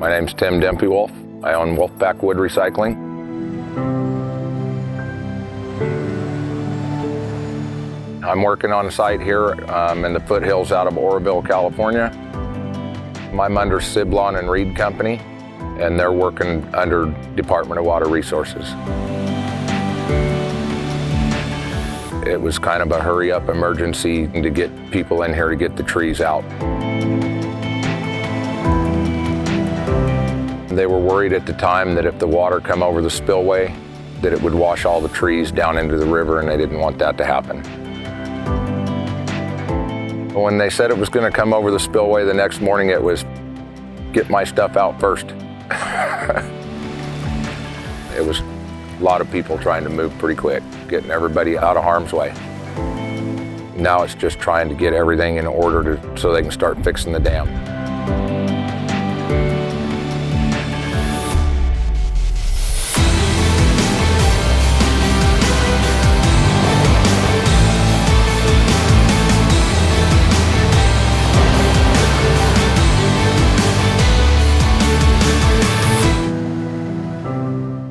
My name's Tim Dempey-Wolf. I own Wolfpack Wood Recycling. I'm working on a site here in the foothills out of Oroville, California. I'm under Siblon and Reed Company, and they're working under Department of Water Resources. It was kind of a hurry-up emergency to get people in here to get the trees out. They were worried at the time that if the water come over the spillway, that it would wash all the trees down into the river, and they didn't want that to happen. When they said it was going to come over the spillway the next morning, it was, get my stuff out first. It was a lot of people trying to move pretty quick, getting everybody out of harm's way. Now it's just trying to get everything in order so they can start fixing the dam.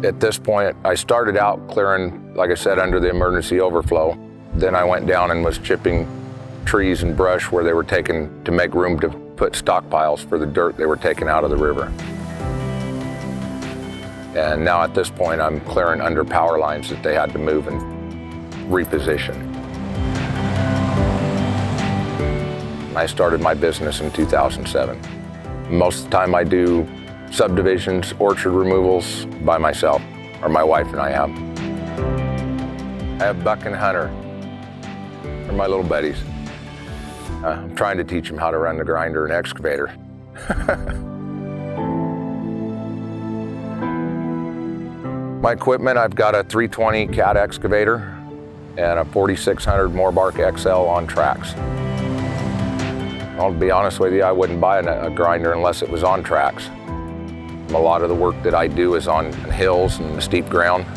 At this point, I started out clearing, like I said, under the emergency overflow. Then I went down and was chipping trees and brush where they were taken to make room to put stockpiles for the dirt they were taking out of the river. And now at this point, I'm clearing under power lines that they had to move and reposition. I started my business in 2007. Most of the time I do subdivisions, orchard removals by myself, or my wife and I have. I have Buck and Hunter. They're my little buddies. I'm trying to teach them how to run the grinder and excavator. My equipment, I've got a 320 Cat excavator and a 4600 Morbark XL on tracks. I'll be honest with you, I wouldn't buy a grinder unless it was on tracks. A lot of the work that I do is on hills and steep ground.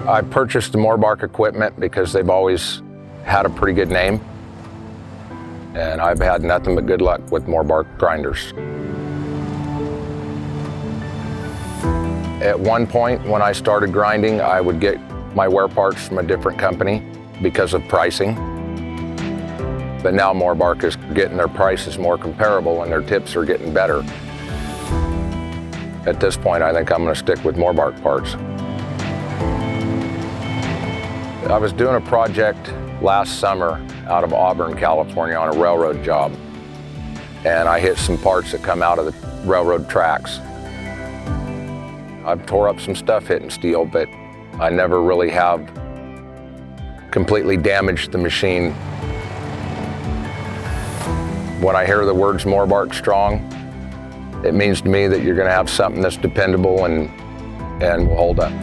I purchased the Morbark equipment because they've always had a pretty good name. And I've had nothing but good luck with Morbark grinders. At one point when I started grinding, I would get my wear parts from a different company because of pricing. But now Morbark is getting their prices more comparable and their tips are getting better. At this point, I think I'm going to stick with Morbark parts. I was doing a project last summer out of Auburn, California on a railroad job. And I hit some parts that come out of the railroad tracks. I've tore up some stuff hitting steel, but I never really have completely damaged the machine. When I hear the words Morbark Strong, it means to me that you're going to have something that's dependable and and we'll hold up.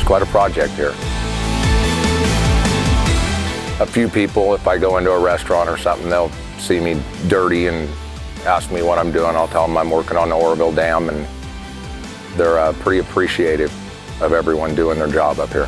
Quite a project here. A few people, if I go into a restaurant or something, they'll see me dirty and ask me what I'm doing. I'll tell them I'm working on the Oroville Dam, and they're pretty appreciative of everyone doing their job up here.